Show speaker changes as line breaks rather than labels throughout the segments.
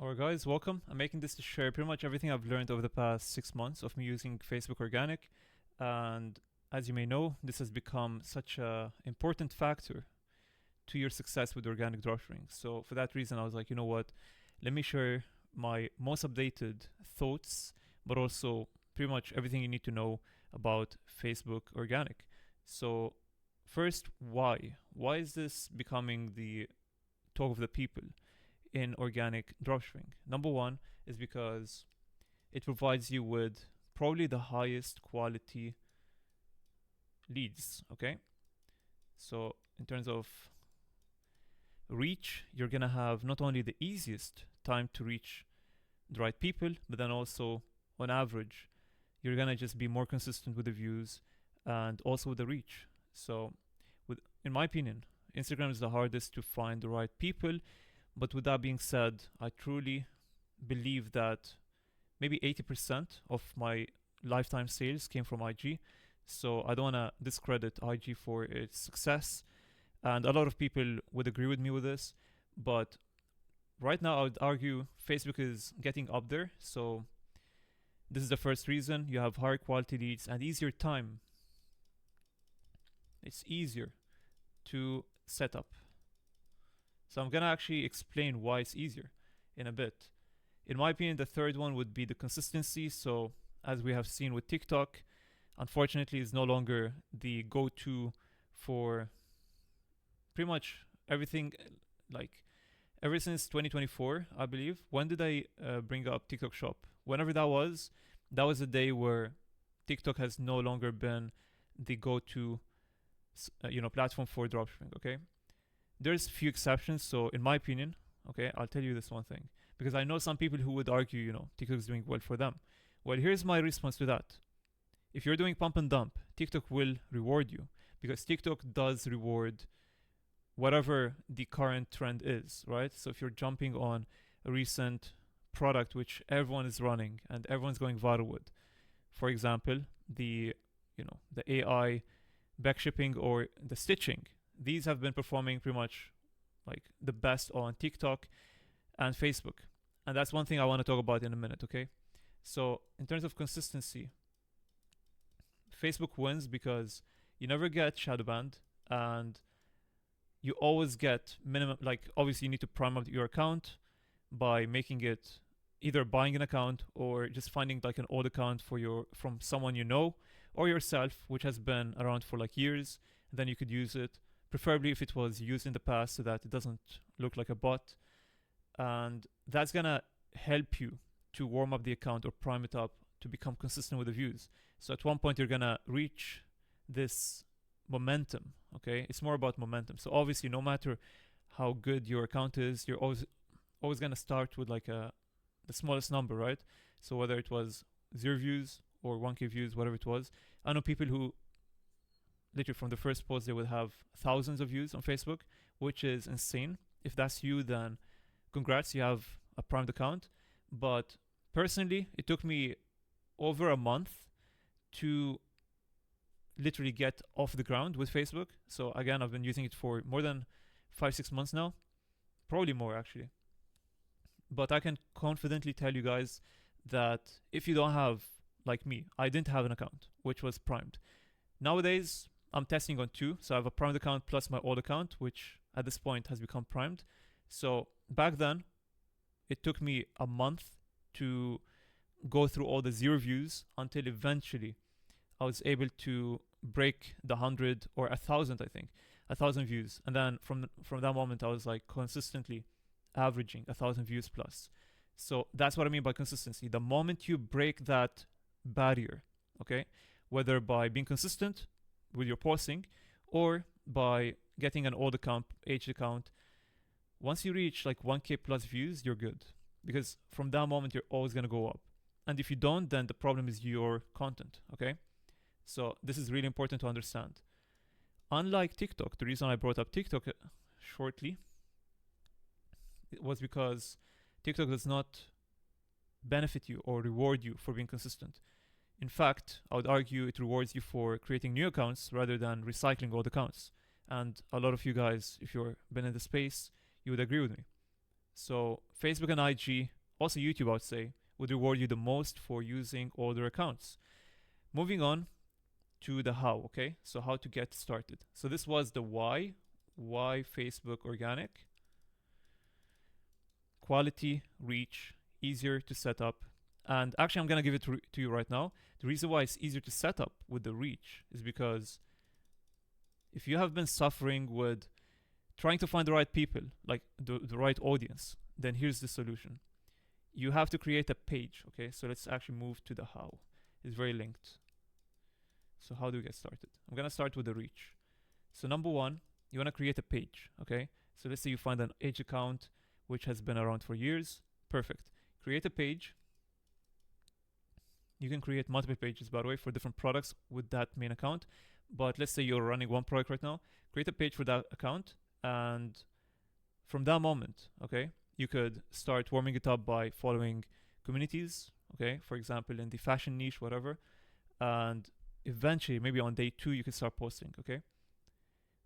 Alright guys, welcome. I'm making this to share pretty much everything I've learned over the past 6 months of me using Facebook Organic. And as you may know, this has become such a important factor to your success with organic dropshipping. So for that reason, I was like, you know what? Let me share my most updated thoughts, but also pretty much everything you need to know about Facebook Organic. So first, why? Why is this becoming the talk of the people in organic dropshipping? Number one is because it provides you with probably the highest quality leads. Okay, so in terms of reach, you're gonna have not only the easiest time to reach the right people, but then also on average, you're gonna just be more consistent with the views and also with the reach. So, in my opinion, Instagram is the hardest to find the right people. But with that being said, I truly believe that maybe 80% of my lifetime sales came from IG. So I don't want to discredit IG for its success. And a lot of people would agree with me with this. But right now, I would argue Facebook is getting up there. So this is the first reason. You have higher quality leads and easier time. It's easier to set up. So I'm gonna actually explain why it's easier in a bit. In my opinion, the third one would be the consistency. So as we have seen with TikTok, unfortunately, is no longer the go-to for pretty much everything. Like ever since 2024, I believe. When did I bring up TikTok Shop? Whenever that was a day where TikTok has no longer been the go-to, platform for dropshipping. Okay, there's few exceptions. So in my opinion, okay, I'll tell you this one thing because I know some people who would argue, TikTok is doing well for them. Well, here's my response to that. If you're doing pump and dump, TikTok will reward you because TikTok does reward whatever the current trend is, right? So if you're jumping on a recent product which everyone is running and everyone's going viral with, for example, the AI back shipping or the stitching, these have been performing pretty much like the best on TikTok and Facebook. And that's one thing I want to talk about in a minute, okay? So, in terms of consistency, Facebook wins because you never get shadow banned and you always get minimum, like, obviously, you need to prime up your account by making it either buying an account or just finding like an old account from someone you know or yourself, which has been around for like years. Then you could use it, preferably if it was used in the past so that it doesn't look like a bot. And that's gonna help you to warm up the account or prime it up to become consistent with the views. So at one point you're gonna reach this momentum. Okay, it's more about momentum. So obviously, no matter how good your account is, you're always gonna start with like the smallest number, right? So whether it was 0 views or 1K views, whatever it was, I know people who literally from the first post they would have thousands of views on Facebook, which is insane. If that's you, then congrats, you have a primed account. But personally, it took me over a month to literally get off the ground with Facebook. So again, I've been using it for more than 5-6 months now, probably more actually. But I can confidently tell you guys that if you don't have, like me, I didn't have an account which was primed. Nowadays, I'm testing on two. So I have a primed account plus my old account, which at this point has become primed. So back then, it took me a month to go through all the 0 views until eventually I was able to break the 100 or 1,000, I think, 1,000 views. And then from that moment, I was like consistently averaging 1,000 views plus. So that's what I mean by consistency. The moment you break that barrier, okay, whether by being consistent with your posting or by getting an old account, aged account, once you reach like 1K plus views, you're good. Because from that moment, you're always going to go up. And if you don't, then the problem is your content, okay? So this is really important to understand. Unlike TikTok, the reason I brought up TikTok shortly was because TikTok does not benefit you or reward you for being consistent. In fact, I would argue it rewards you for creating new accounts rather than recycling old accounts. And a lot of you guys, if you've been in the space, you would agree with me. So Facebook and IG, also YouTube, I would say, would reward you the most for using older accounts. Moving on to the how, okay? So how to get started. So this was the why. Why Facebook organic? Quality, reach, easier to set up. And actually, I'm gonna give it to you right now. The reason why it's easier to set up with the reach is because if you have been suffering with trying to find the right people, like the right audience, then here's the solution. You have to create a page, okay? So let's actually move to the how. It's very linked. So how do we get started? I'm gonna start with the reach. So number one, you wanna create a page, okay? So let's say you find an age account which has been around for years. Perfect. Create a page. You can create multiple pages, by the way, for different products with that main account. But let's say you're running one product right now. Create a page for that account, and from that moment, okay, you could start warming it up by following communities, okay, for example, in the fashion niche, whatever, and eventually, maybe on day 2, you can start posting, okay.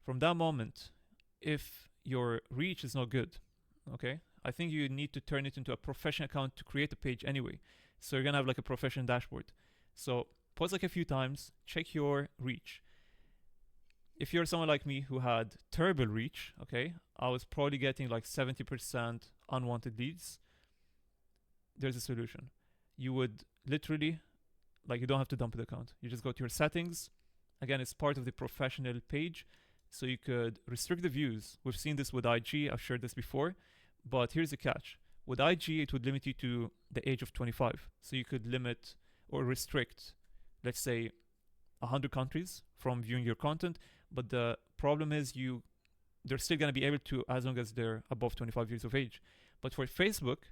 From that moment, if your reach is not good, okay, I think you need to turn it into a professional account to create a page anyway. So you're gonna have like a professional dashboard. So post like a few times, check your reach. If you're someone like me who had terrible reach, okay, I was probably getting like 70% unwanted leads. There's a solution. You would literally, like, you don't have to dump the account. You just go to your settings. Again, it's part of the professional page. So you could restrict the views. We've seen this with IG. I've shared this before. But here's the catch. With IG, it would limit you to the age of 25. So you could limit or restrict, let's say, 100 countries from viewing your content. But the problem is they're still going to be able to, as long as they're above 25 years of age. But for Facebook,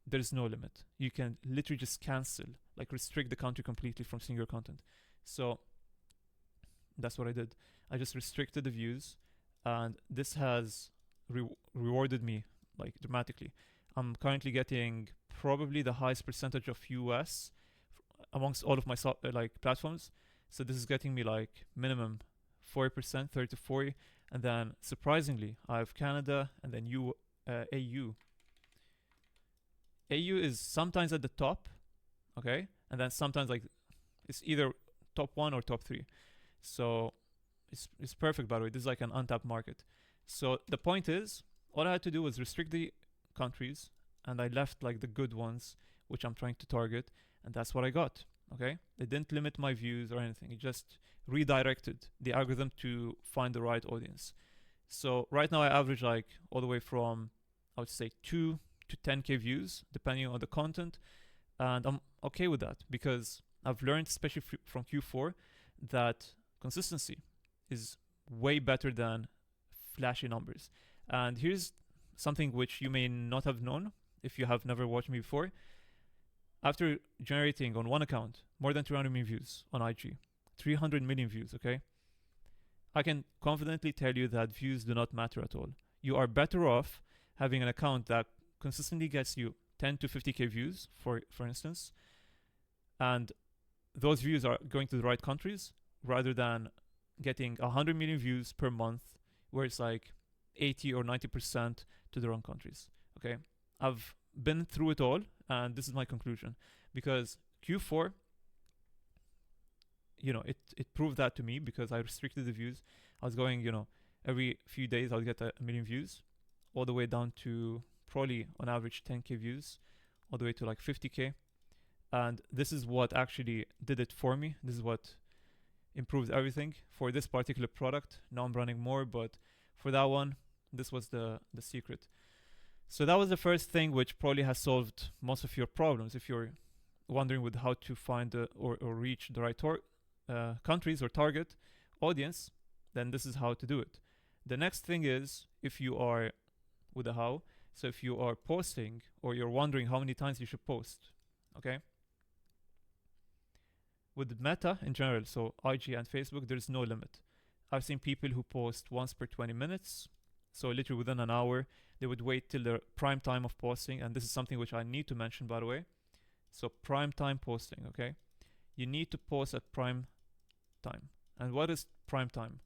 there's no limit. You can literally just cancel, like restrict the country completely from seeing your content. So that's what I did. I just restricted the views, and this has rewarded me like dramatically. I'm currently getting probably the highest percentage of US amongst all of my like platforms. So this is getting me like minimum 40%, 30 to 40, and then surprisingly, I have Canada and then AU. AU is sometimes at the top, okay, and then sometimes like it's either top 1 or top 3. So it's perfect, by the way. This is like an untapped market. So the point is, all I had to do was restrict the countries, and I left like the good ones, which I'm trying to target, and that's what I got. Okay, it didn't limit my views or anything. It just redirected the algorithm to find the right audience. So right now I average like all the way from, I would say, 2 to 10k views depending on the content, and I'm okay with that because I've learned, especially from Q4, that consistency is way better than flashy numbers. And here's something which you may not have known if you have never watched me before. After generating on one account more than 300 million views on IG, 300 million views, okay, I can confidently tell you that views do not matter at all. You are better off having an account that consistently gets you 10 to 50k views, for instance, and those views are going to the right countries, rather than getting 100 million views per month where it's like 80 or 90% to the wrong countries. Okay, I've been through it all, and this is my conclusion, because Q4, it proved that to me because I restricted the views. I was going, every few days I'll get a million views, all the way down to probably on average 10k views, all the way to like 50k. And this is what actually did it for me. This is what improved everything for this particular product. Now I'm running more, but for that one, this was the secret. So that was the first thing, which probably has solved most of your problems. If you're wondering with how to find or reach the right countries or target audience, then this is how to do it. The next thing is, if you are with the how, so if you are posting or you're wondering how many times you should post, okay? With Meta in general, so IG and Facebook, there's no limit. I've seen people who post once per 20 minutes, so literally within an hour. They would wait till the prime time of posting, and this is something which I need to mention, by the way. So prime time posting, okay? You need to post at prime time. And what is prime time?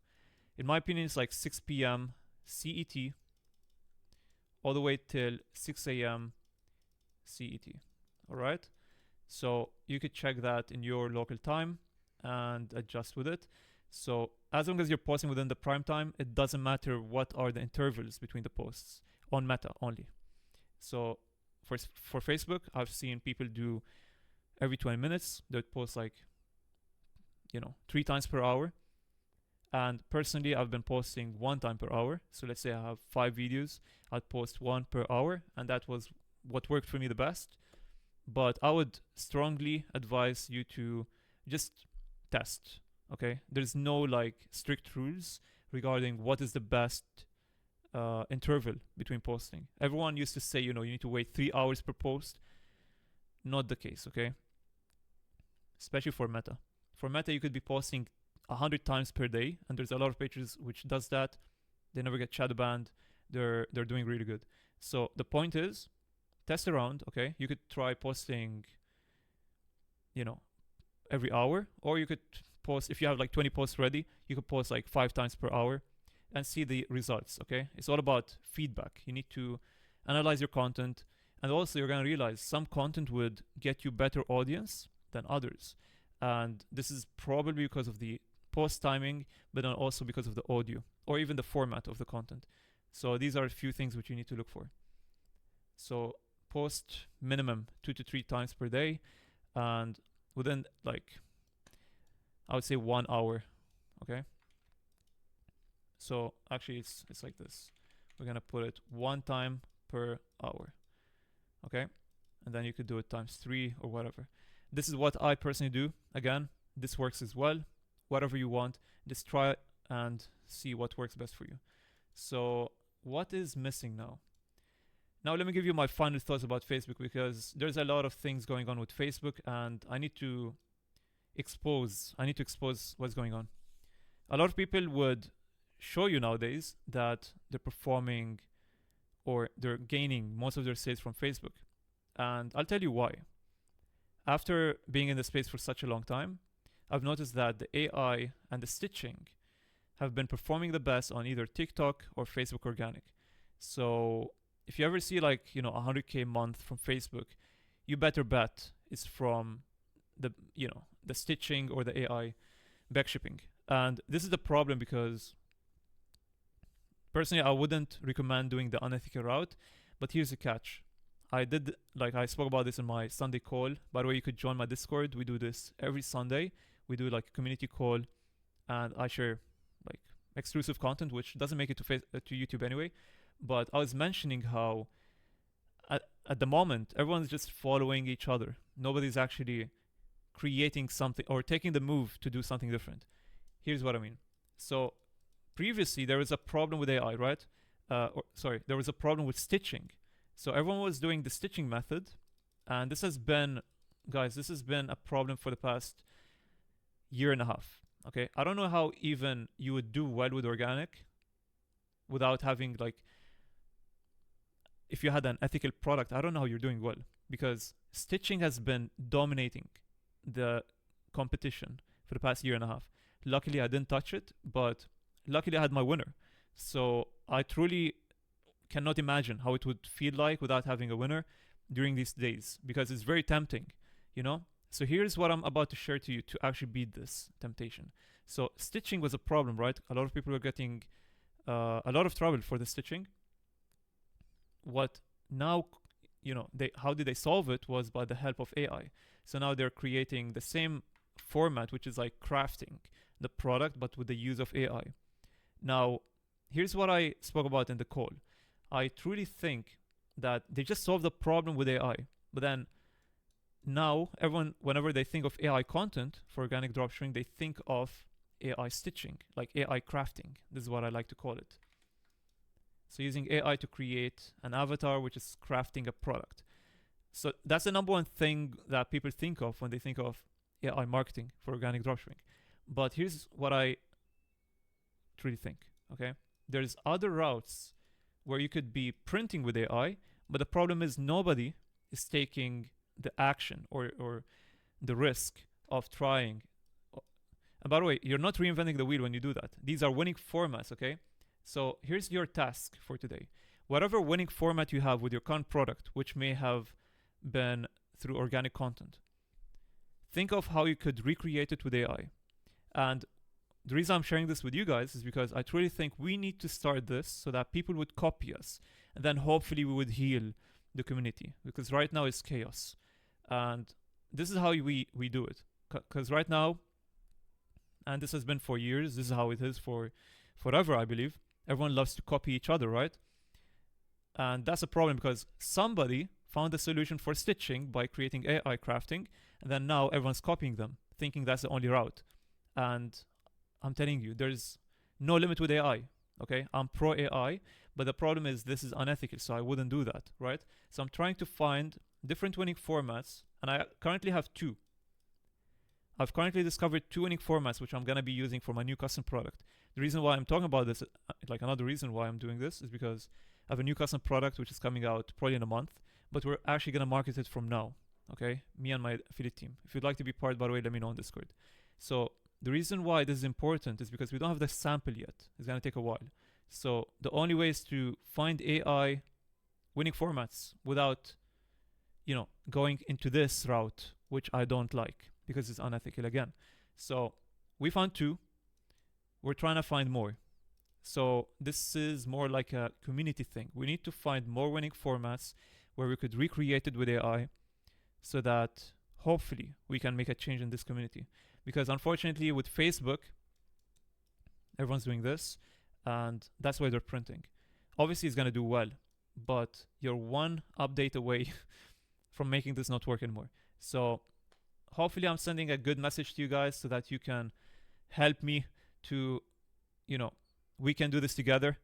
In my opinion, it's like 6 p.m. CET all the way till 6 a.m. CET. All right. So you could check that in your local time and adjust with it. So as long as you're posting within the prime time, it doesn't matter what are the intervals between the posts on Meta only. So for Facebook, I've seen people do every 20 minutes. They'd post like, 3 times per hour. And personally, I've been posting 1 time per hour. So let's say I have 5 videos, I'd post 1 per hour, and that was what worked for me the best. But I would strongly advise you to just test. Okay, there's no like strict rules regarding what is the best interval between posting. Everyone used to say, you need to wait 3 hours per post. Not the case, okay? Especially for Meta. For Meta, you could be posting 100 times per day, and there's a lot of pages which does that. They never get shadow banned. They're doing really good. So the point is, test around, okay? You could try posting, every hour, or you could post, if you have like 20 posts ready, you could post like 5 times per hour and see the results, okay? It's all about feedback. You need to analyze your content, and also you're gonna realize some content would get you better audience than others. And this is probably because of the post timing, but then also because of the audio or even the format of the content. So these are a few things which you need to look for. So post minimum 2 to 3 times per day, and within like, I would say 1 hour, okay? So actually it's like this. We're gonna put it 1 time per hour, okay? And then you could do it times 3 or whatever. This is what I personally do. Again, this works as well. Whatever you want, just try it and see what works best for you. So what is missing now? Now let me give you my final thoughts about Facebook, because there's a lot of things going on with Facebook and I need to expose what's going on. A lot of people would show you nowadays that they're performing or they're gaining most of their sales from Facebook. And I'll tell you why. After being in the space for such a long time, I've noticed that the AI and the stitching have been performing the best on either TikTok or Facebook organic. So if you ever see like, 100K a month from Facebook, you better bet it's from the stitching or the AI backshipping. And this is the problem, because personally I wouldn't recommend doing the unethical route, but here's the catch. I spoke about this in my Sunday call. By the way, you could join my Discord. We do this every Sunday. We do like a community call, and I share like exclusive content, which doesn't make it to YouTube anyway. But I was mentioning how at the moment, everyone's just following each other. Nobody's actually creating something or taking the move to do something different. Here's what I mean. So previously, there was a problem with AI, right? There was a problem with stitching. So everyone was doing the stitching method, and this has been a problem for the past year and a half. Okay, I don't know how even you would do well with organic without having if you had an ethical product. I don't know how you're doing well, because stitching has been dominating the competition for the past year and a half. Luckily, I didn't touch it, but luckily I had my winner. So I truly cannot imagine how it would feel like without having a winner during these days, because it's very tempting, So here's what I'm about to share to you to actually beat this temptation. So stitching was a problem, right? A lot of people were getting a lot of trouble for the stitching. What now, how did they solve it was by the help of AI. So now they're creating the same format, which is like crafting the product, but with the use of AI. Now, here's what I spoke about in the call. I truly think that they just solved the problem with AI. But then now everyone, whenever they think of AI content for organic dropshipping, they think of AI stitching, like AI crafting. This is what I like to call it. So using AI to create an avatar, which is crafting a product. So that's the number one thing that people think of when they think of AI marketing for organic dropshipping. But here's what I truly think, okay? There's other routes where you could be printing with AI, but the problem is nobody is taking the action or the risk of trying. And by the way, you're not reinventing the wheel when you do that. These are winning formats, okay? So here's your task for today. whatever winning format you have with your current product, which may have been through organic content, think of how you could recreate it with AI. And the reason I'm sharing this with you guys is because I truly think we need to start this so that people would copy us, and then hopefully we would heal the community, because right now it's chaos. And this is how we do it. Because right now, and this has been for years, this is how it is for forever, I believe. Everyone loves to copy each other, right? And that's a problem because somebody found a solution for stitching by creating AI crafting, and then now everyone's copying them, thinking that's the only route. And I'm telling you, there's no limit with AI, okay? I'm pro AI, but the problem is this is unethical, so I wouldn't do that, right? So I'm trying to find different winning formats, and I currently have two. I've currently discovered two winning formats, which I'm gonna be using for my new custom product. The reason why I'm talking about this, like another reason why I'm doing this, is because I have a new custom product which is coming out probably in a month, but we're actually gonna market it from now, okay? Me and my affiliate team. If you'd like to be part, by the way, let me know on Discord. So the reason why this is important is because we don't have the sample yet. It's gonna take a while. So the only way is to find AI winning formats without, going into this route, which I don't like because it's unethical again. So we found two. We're trying to find more. So this is more like a community thing. We need to find more winning formats where we could recreate it with AI so that hopefully we can make a change in this community. Because unfortunately with Facebook, everyone's doing this and that's why they're printing. Obviously it's gonna do well, but you're one update away from making this not work anymore. So hopefully I'm sending a good message to you guys so that you can help me to, we can do this together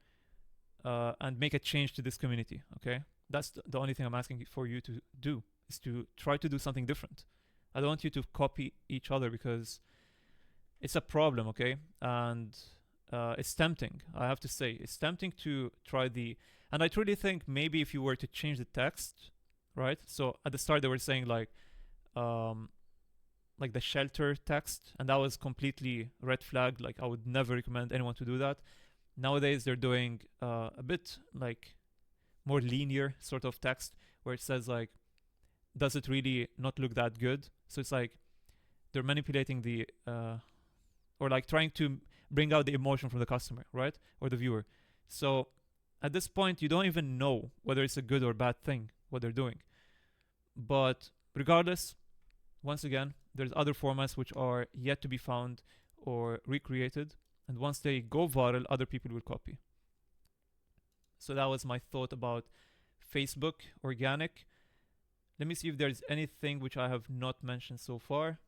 and make a change to this community, okay? That's the only thing I'm asking for you to do, is to try to do something different. I don't want you to copy each other because it's a problem, okay? And it's tempting, I have to say. It's tempting to try and I truly think maybe if you were to change the text, right? So at the start they were saying like the shelter text, and that was completely red flag. Like I would never recommend anyone to do that. Nowadays they're doing a bit like more linear sort of text where it says like, does it really not look that good? So it's like they're manipulating the or like trying to bring out the emotion from the customer, right? Or the viewer. So at this point you don't even know whether it's a good or bad thing what they're doing. But regardless, once again, there's other formats which are yet to be found or recreated, and once they go viral, other people will copy. So that was my thought about Facebook organic. Let me see if there's anything which I have not mentioned so far.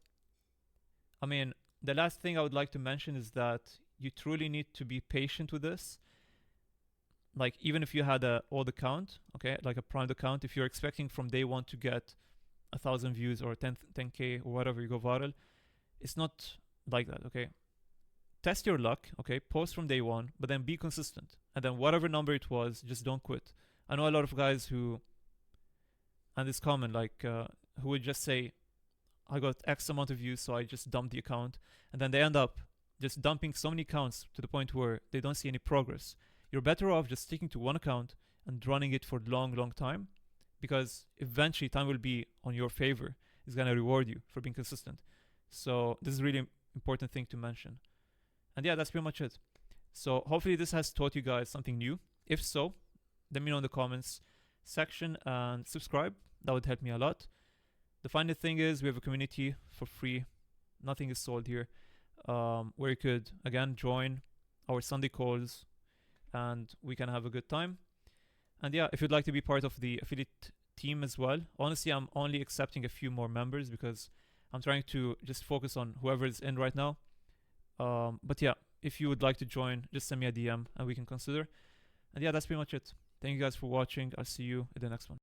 I mean, the last thing I would like to mention is that you truly need to be patient with this. Like even if you had an old account, okay, like a primed account, if you're expecting from day one to get 1,000 views or 10k or whatever, you go viral, it's not like that, okay? Test your luck, okay? Post from day one, but then be consistent. And then whatever number it was, just don't quit. I know a lot of guys who, and it's common, like who would just say, I got X amount of views, so I just dumped the account. And then they end up just dumping so many accounts to the point where they don't see any progress. You're better off just sticking to one account and running it for a long, long time, because eventually time will be on your favor. It's going to reward you for being consistent. So this is really important thing to mention. And yeah, that's pretty much it. So hopefully this has taught you guys something new. If so, let me know in the comments section and subscribe. That would help me a lot. The final thing is we have a community for free. Nothing is sold here. Where you could, again, join our Sunday calls and we can have a good time. And yeah, if you'd like to be part of the affiliate team as well, honestly, I'm only accepting a few more members because I'm trying to just focus on whoever is in right now. But yeah, if you would like to join, just send me a DM and we can consider. And yeah, that's pretty much it. Thank you guys for watching. I'll see you in the next one.